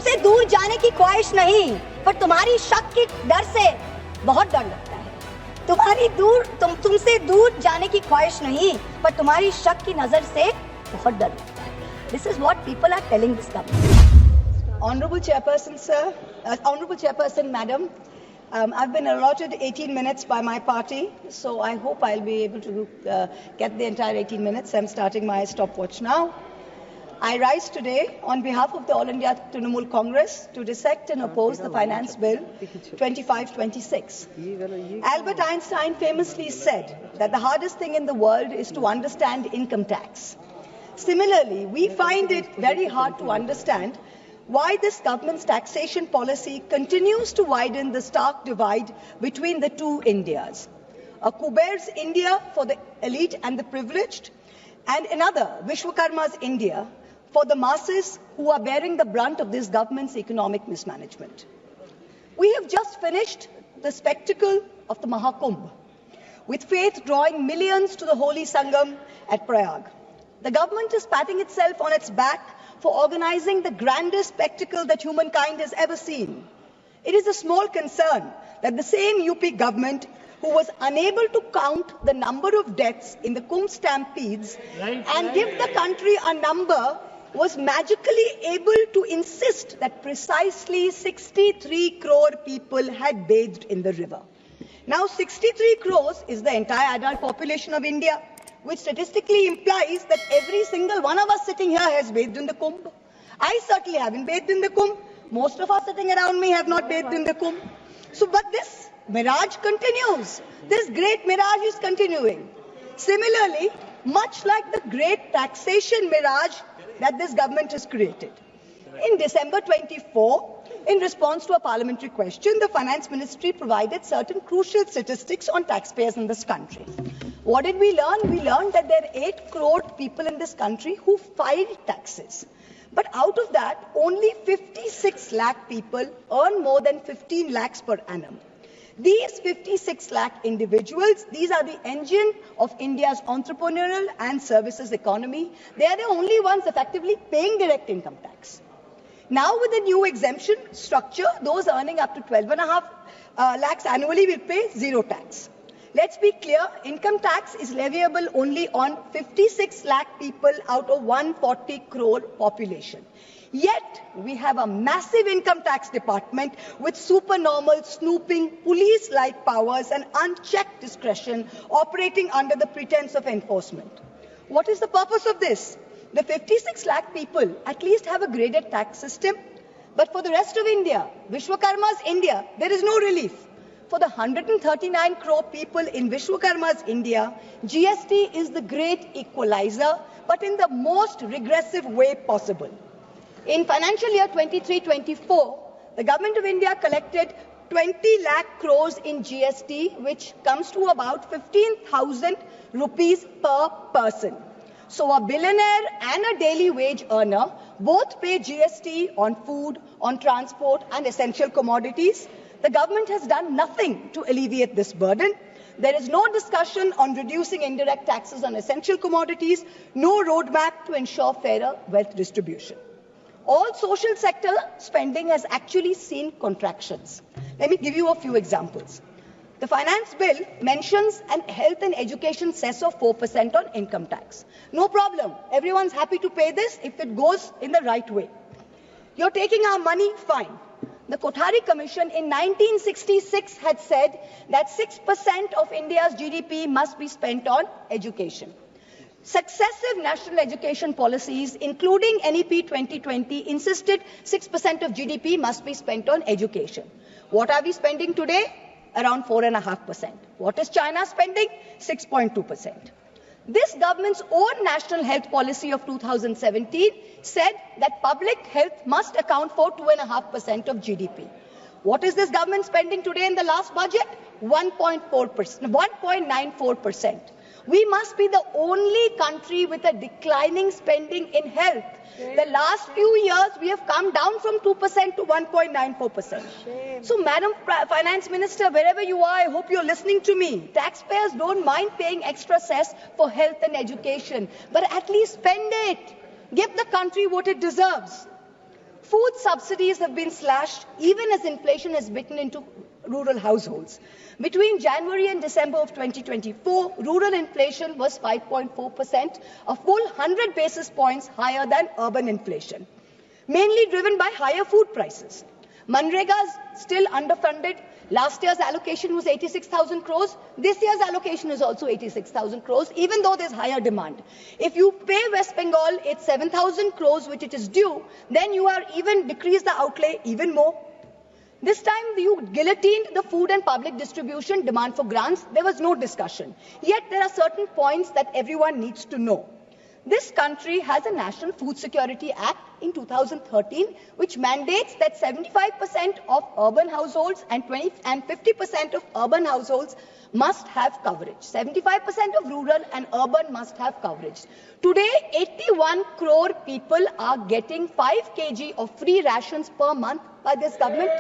तुमसे दूर जाने की ख्वाहिश नहीं, पर तुम्हारी शक की डर से बहुत डर लगता है। तुमसे दूर जाने की ख्वाहिश नहीं, पर तुम्हारी शक की नजर से बहुत डर लगता है। This is what people are telling this government. Honorable Chairperson, sir, Honorable Chairperson, Madam, I've been allotted 18 minutes by my party, so I hope I'll be able to get the entire 18 minutes. I'm starting my stopwatch now. I rise today on behalf of the All India Trinamool Congress to dissect and oppose the Finance Bill 2526. Albert Einstein famously said that the hardest thing in the world is to understand income tax. Similarly, we find it very hard to understand why this government's taxation policy continues to widen the stark divide between the two Indias. A Kuber's India for the elite and the privileged, and another, Vishwakarma's India, for the masses who are bearing the brunt of this government's economic mismanagement. We have just finished the spectacle of the Mahakumbh, with faith drawing millions to the holy Sangam at Prayag. The government is patting itself on its back for organizing the grandest spectacle that humankind has ever seen. It is a small concern that the same UP government who was unable to count the number of deaths in the Kumbh stampedes and give the country a number was magically able to insist that precisely 63 crore people had bathed in the river. Now, 63 crores is the entire adult population of India, which statistically implies that every single one of us sitting here has bathed in the Kumbh. I certainly haven't bathed in the Kumbh. Most of us sitting around me have not bathed in the Kumbh. So, but this mirage continues. This great mirage is continuing. Similarly, much like the great taxation mirage that this government has created. In December 24, in response to a parliamentary question, the Finance Ministry provided certain crucial statistics on taxpayers in this country. What did we learn? We learned that there are 8 crore people in this country who filed taxes. But out of that, only 56 lakh people earn more than 15 lakhs per annum. These 56 lakh individuals, these are the engine of India's entrepreneurial and services economy. They are the only ones effectively paying direct income tax. Now with the new exemption structure, those earning up to 12.5 lakhs annually will pay zero tax. Let's be clear, income tax is leviable only on 56 lakh people out of 140 crore population. Yet, we have a massive income tax department with supernormal snooping, police-like powers and unchecked discretion operating under the pretense of enforcement. What is the purpose of this? The 56 lakh people at least have a graded tax system, but for the rest of India, Vishwakarma's India, there is no relief. For the 139 crore people in Vishwakarma's India, GST is the great equalizer, but in the most regressive way possible. In financial year 23-24, the Government of India collected 20 lakh crores in GST, which comes to about 15,000 rupees per person. So a billionaire and a daily wage earner both pay GST on food, on transport and essential commodities. The government has done nothing to alleviate this burden. There is no discussion on reducing indirect taxes on essential commodities, no roadmap to ensure fairer wealth distribution. All social sector spending has actually seen contractions. Let me give you a few examples. The finance bill mentions an health and education cess of 4% on income tax. No problem. Everyone's happy to pay this if it goes in the right way. You're taking our money, fine. The Kothari Commission in 1966 had said that 6% of India's GDP must be spent on education. Successive national education policies, including NEP 2020, insisted 6% of GDP must be spent on education. What are we spending today? Around 4.5%. What is China spending? 6.2%. This government's own national health policy of 2017 said that public health must account for 2.5% of GDP. What is this government spending today in the last budget? 1.94%. We must be the only country with a declining spending in health. The last few years, we have come down from 2% to 1.94%. So, Madam Finance Minister, wherever you are, I hope you're listening to me. Taxpayers don't mind paying extra cess for health and education, but at least spend it. Give the country what it deserves. Food subsidies have been slashed even as inflation has bitten into rural households. Between January and December of 2024, rural inflation was 5.4%, a full 100 basis points higher than urban inflation, mainly driven by higher food prices. Manrega is still underfunded. Last year's allocation was 86,000 crores. This year's allocation is also 86,000 crores, even though there's higher demand. If you pay West Bengal its 7,000 crores, which it is due, then you are even decrease the outlay even more. This time you guillotined the food and public distribution demand for grants. There was no discussion. Yet there are certain points that everyone needs to know. This country has a National Food Security Act in 2013, which mandates that 75% of urban households and 50% of urban households must have coverage. 75% of rural and urban must have coverage. Today, 81 crore people are getting 5 kg of free rations per month by this government.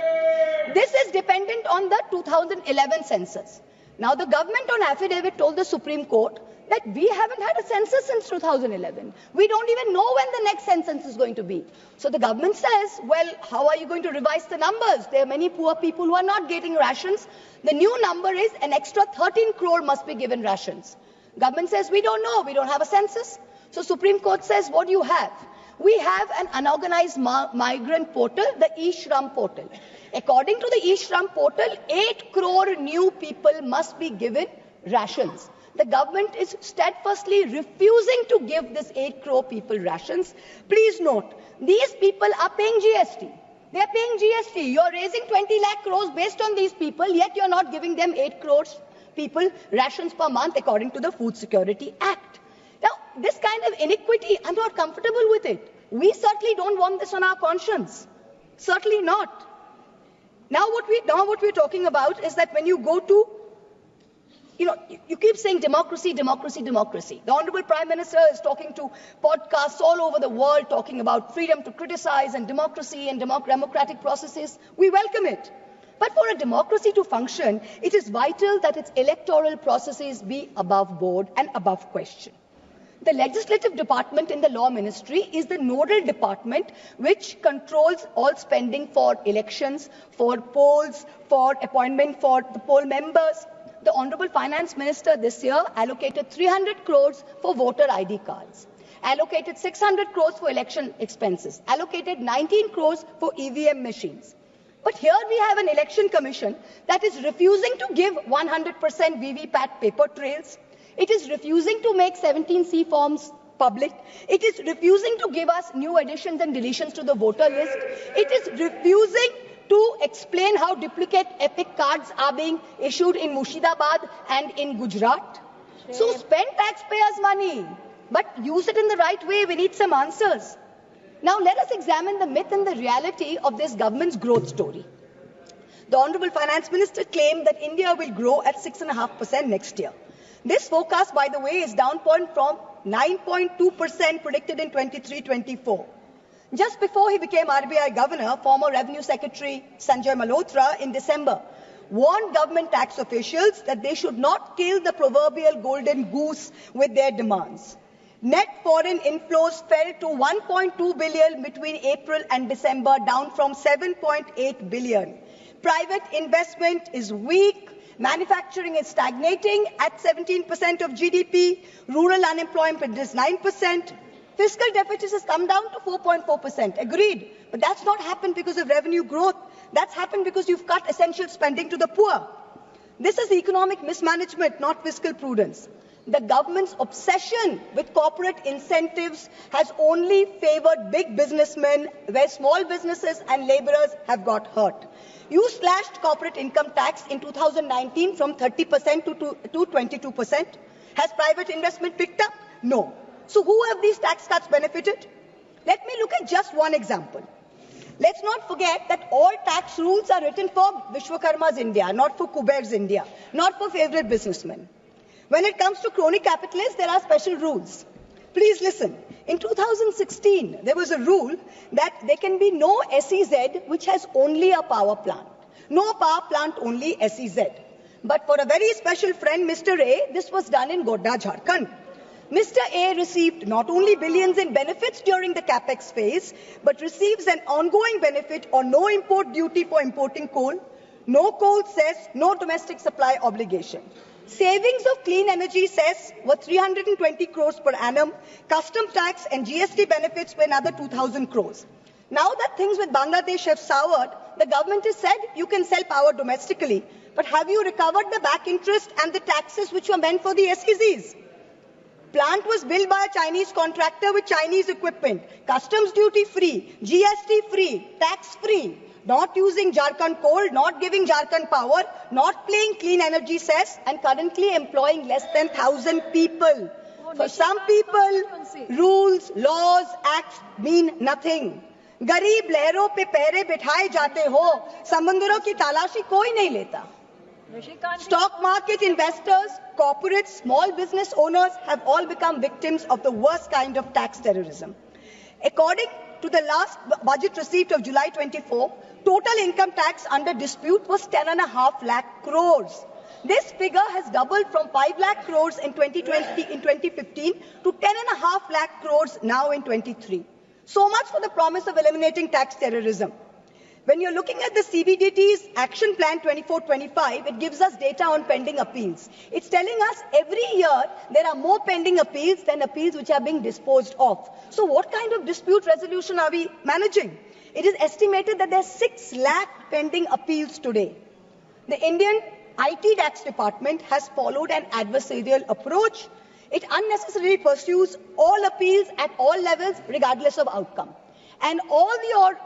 This is dependent on the 2011 census. Now, the government on affidavit told the Supreme Court that we haven't had a census since 2011. We don't even know when the next census is going to be. So the government says, well, how are you going to revise the numbers? There are many poor people who are not getting rations. The new number is an extra 13 crore must be given rations. Government says, we don't know. We don't have a census. So Supreme Court says, what do you have? We have an unorganized migrant portal, the E-Shram portal. According to the E-Shram portal, 8 crore new people must be given rations. The government is steadfastly refusing to give this 8 crore people rations. Please note, these people are paying GST. They are paying GST. You are raising 20 lakh crores based on these people, yet you are not giving them 8 crores people rations per month according to the Food Security Act. Now, this kind of iniquity, I'm not comfortable with it. We certainly don't want this on our conscience. Certainly not. Now what we're talking about is that when you go to, you keep saying democracy, democracy, democracy. The Honorable Prime Minister is talking to podcasts all over the world talking about freedom to criticize and democracy and democratic processes. We welcome it. But for a democracy to function, it is vital that its electoral processes be above board and above question. The legislative department in the law ministry is the nodal department which controls all spending for elections, for polls, for appointment for the poll members. The Honorable Finance Minister this year allocated 300 crores for voter ID cards, allocated 600 crores for election expenses, allocated 19 crores for EVM machines. But here we have an election commission that is refusing to give 100% VVPAT paper trails. It is refusing to make 17C forms public. It is refusing to give us new additions and deletions to the voter list. It is refusing to explain how duplicate epic cards are being issued in Murshidabad and in Gujarat. So spend taxpayers' money, but use it in the right way. We need some answers. Now let us examine the myth and the reality of this government's growth story. The Honorable Finance Minister claimed that India will grow at 6.5% next year. This forecast, by the way, is down from 9.2% predicted in 23-24. Just before he became RBI Governor, former Revenue Secretary Sanjay Malhotra in December warned government tax officials that they should not kill the proverbial golden goose with their demands. Net foreign inflows fell to 1.2 billion between April and December, down from 7.8 billion. Private investment is weak. Manufacturing is stagnating at 17% of GDP. Rural unemployment is 9%. Fiscal deficit has come down to 4.4%. Agreed. But that's not happened because of revenue growth. That's happened because you've cut essential spending to the poor. This is economic mismanagement, not fiscal prudence. The government's obsession with corporate incentives has only favored big businessmen, where small businesses and laborers have got hurt. You slashed corporate income tax in 2019 from 30% to 22%. Has private investment picked up? No. So who have these tax cuts benefited? Let me look at just one example. Let's not forget that all tax rules are written for Vishwakarma's India, not for Kuber's India, not for favorite businessmen. When it comes to crony capitalists, there are special rules. Please listen. In 2016, there was a rule that there can be no SEZ which has only a power plant. No power plant, only SEZ. But for a very special friend, Mr. A, this was done in Godda, Jharkhand. Mr. A received not only billions in benefits during the capex phase, but receives an ongoing benefit on no import duty for importing coal, no coal cess, no domestic supply obligation. Savings of clean energy cess were 320 crores per annum, custom tax and GST benefits were another 2,000 crores. Now that things with Bangladesh have soured, the government has said you can sell power domestically, but have you recovered the back interest and the taxes which were meant for the SEZs? Plant was built by a Chinese contractor with Chinese equipment, customs duty free, GST free, tax free, not using Jharkhand coal, not giving Jharkhand power, not paying clean energy cess, and currently employing less than 1,000 people. For some people, rules, laws, acts mean nothing. गरीब लहरों पे पहरे बिठाए जाते हो, समंदरों की तलाशी कोई नहीं लेता. Stock market investors, corporates, small business owners have all become victims of the worst kind of tax terrorism. According to the last budget receipt of July 24, total income tax under dispute was 10.5 lakh crores. This figure has doubled from 5 lakh crores in 2015 to 10.5 lakh crores now in 23. So much for the promise of eliminating tax terrorism. When you're looking at the CBDT's Action Plan 24-25, it gives us data on pending appeals. It's telling us every year there are more pending appeals than appeals which are being disposed of. So what kind of dispute resolution are we managing? It is estimated that there are 6 lakh pending appeals today. The Indian IT tax department has followed an adversarial approach. It unnecessarily pursues all appeals at all levels, regardless of outcome. And all your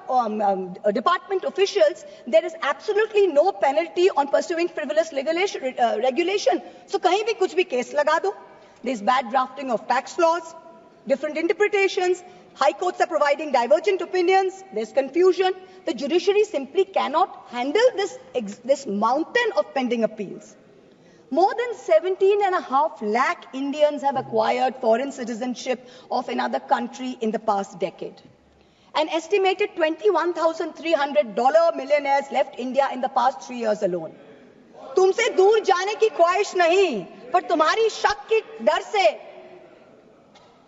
department officials, there is absolutely no penalty on pursuing frivolous regulation. So, kahin bhi kuch bhi case laga do. There's bad drafting of tax laws, different interpretations. High courts are providing divergent opinions. There's confusion. The judiciary simply cannot handle this mountain of pending appeals. More than 17.5 lakh Indians have acquired foreign citizenship of another country in the past decade. An estimated $21,300 millionaires left India in the past 3 years alone. तुमसे दूर जाने की ख्वाहिश नहीं, पर तुम्हारी शक के डर से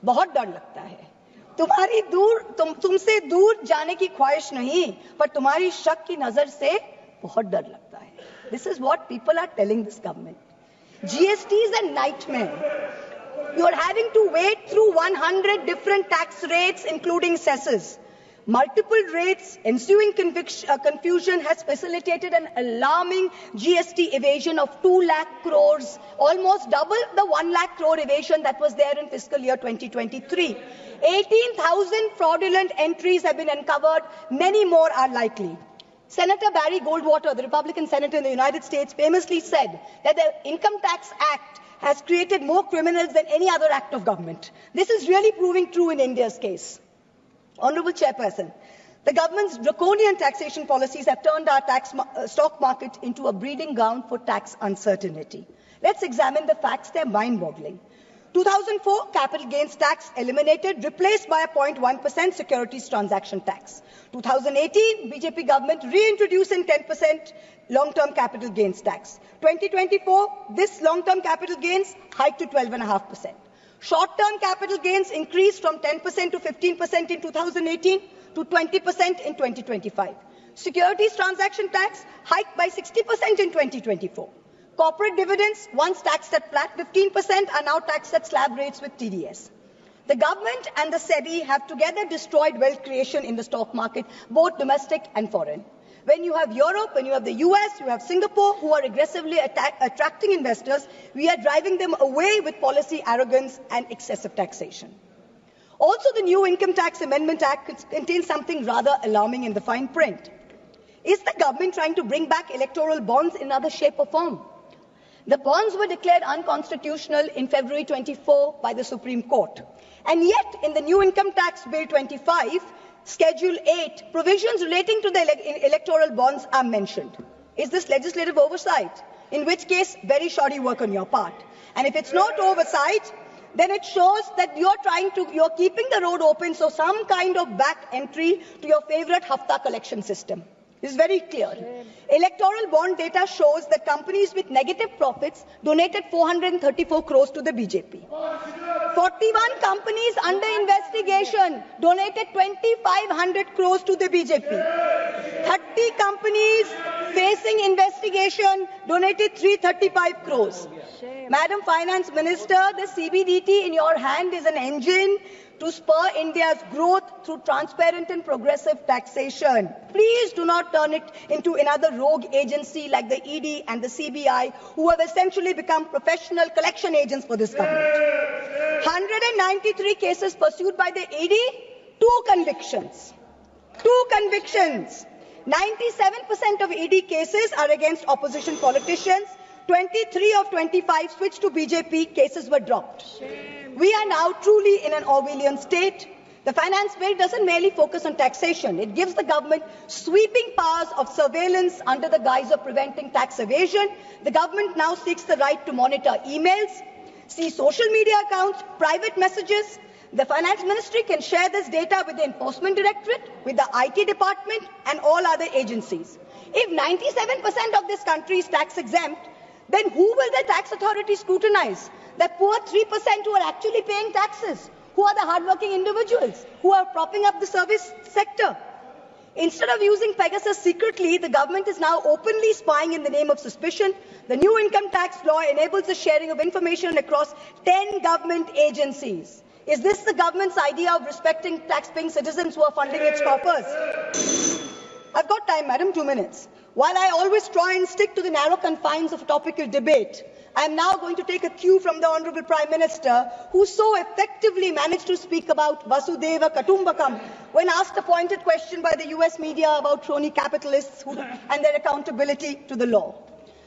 बहुत डर लगता है. तुमसे दूर जाने की ख्वाहिश नहीं, पर तुम्हारी शक की नजर से बहुत डर लगता है. This is what people are telling this government. GST is a nightmare. You are having to wade through 100 different tax rates, including cesses. Multiple rates, ensuing confusion has facilitated an alarming GST evasion of 2 lakh crores, almost double the 1 lakh crore evasion that was there in fiscal year 2023. 18,000 fraudulent entries have been uncovered. Many more are likely. Senator Barry Goldwater, the Republican senator in the United States, famously said that the Income Tax Act has created more criminals than any other act of government. This is really proving true in India's case. Honorable Chairperson, the government's draconian taxation policies have turned our stock market into a breeding ground for tax uncertainty. Let's examine the facts. They're mind-boggling. 2004, capital gains tax eliminated, replaced by a 0.1% securities transaction tax. 2018, BJP government reintroducing 10% long-term capital gains tax. 2024, this long-term capital gains hiked to 12.5%. Short-term capital gains increased from 10% to 15% in 2018 to 20% in 2025. Securities transaction tax hiked by 60% in 2024. Corporate dividends, once taxed at flat 15%, are now taxed at slab rates with TDS. The government and the SEBI have together destroyed wealth creation in the stock market, both domestic and foreign. When you have Europe, when you have the US, you have Singapore, who are aggressively attracting investors, we are driving them away with policy arrogance and excessive taxation. Also, the new Income Tax Amendment Act contains something rather alarming in the fine print. Is the government trying to bring back electoral bonds in another shape or form? The bonds were declared unconstitutional in February 24 by the Supreme Court. And yet, in the new Income Tax Bill 25, Schedule 8, provisions relating to the electoral bonds are mentioned. Is this legislative oversight? In which case, very shoddy work on your part. And if it's not oversight, then it shows that you're keeping the road open, so some kind of back entry to your favorite Hafta collection system. This is very clear. Electoral bond data shows that companies with negative profits donated 434 crores to the BJP. 41 companies under investigation donated 2,500 crores to the BJP. 30 companies facing investigation donated 335 crores. Madam Finance Minister, the CBDT in your hand is an engine to spur India's growth through transparent and progressive taxation. Please do not turn it into another rogue agency like the ED and the CBI, who have essentially become professional collection agents for this government. 193 cases pursued by the ED, 2 convictions. 2 convictions. 97% of ED cases are against opposition politicians. 23 of 25 switched to BJP, cases were dropped. We are now truly in an Orwellian state. The finance bill doesn't merely focus on taxation. It gives the government sweeping powers of surveillance under the guise of preventing tax evasion. The government now seeks the right to monitor emails, see social media accounts, private messages. The finance ministry can share this data with the enforcement directorate, with the IT department and all other agencies. If 97% of this country is tax exempt, then who will the tax authority scrutinize? The poor 3% who are actually paying taxes, who are the hardworking individuals, who are propping up the service sector. Instead of using Pegasus secretly, the government is now openly spying in the name of suspicion. The new income tax law enables the sharing of information across 10 government agencies. Is this the government's idea of respecting tax-paying citizens who are funding its coffers? I've got time, madam, 2 minutes. While I always try and stick to the narrow confines of a topical debate, I am now going to take a cue from the Honourable Prime Minister, who so effectively managed to speak about Vasudhaiva Kutumbakam when asked a pointed question by the US media about crony capitalists and their accountability to the law.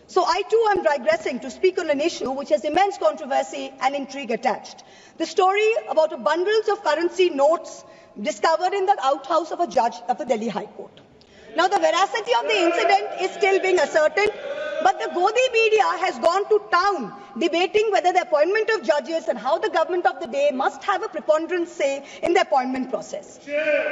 So I too am digressing to speak on an issue which has immense controversy and intrigue attached. The story about bundles of currency notes discovered in the outhouse of a judge of the Delhi High Court. Now, the veracity of the incident is still being ascertained, but the Godi media has gone to town debating whether the appointment of judges and how the government of the day must have a preponderant say in the appointment process.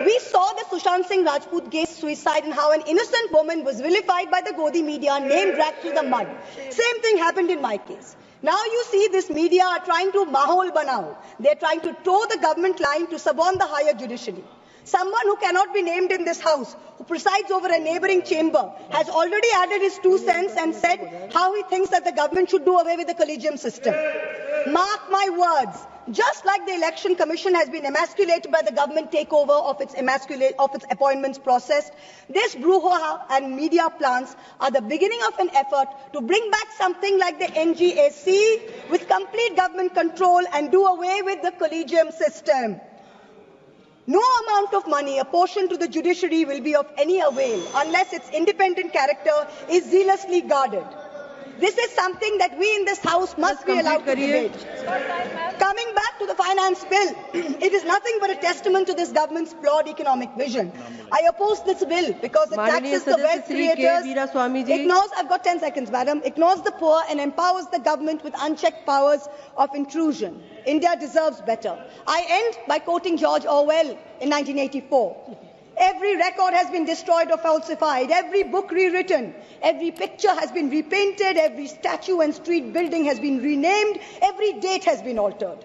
We saw the Sushant Singh Rajput case suicide and how an innocent woman was vilified by the Godi media, name dragged through the mud. Same thing happened in my case. Now you see this media are trying to mahol banao. They are trying to toe the government line to suborn the higher judiciary. Someone who cannot be named in this house, who presides over a neighbouring chamber, has already added his 2 cents and said how he thinks that the government should do away with the collegium system. Mark my words, just like the Election Commission has been emasculated by the government takeover of its appointments process, this brouhaha and media plants are the beginning of an effort to bring back something like the NGAC with complete government control and do away with the collegium system. No amount of money apportioned to the judiciary will be of any avail unless its independent character is zealously guarded. This is something that we in this House must be allowed to debate. Coming back to the finance bill, it is nothing but a testament to this government's flawed economic vision. I oppose this bill because it taxes the wealth creators, ignores, I've got 10 seconds, madam, ignores the poor and empowers the government with unchecked powers of intrusion. India deserves better. I end by quoting George Orwell in 1984. Every record has been destroyed or falsified, every book rewritten, every picture has been repainted, every statue and street building has been renamed, every date has been altered.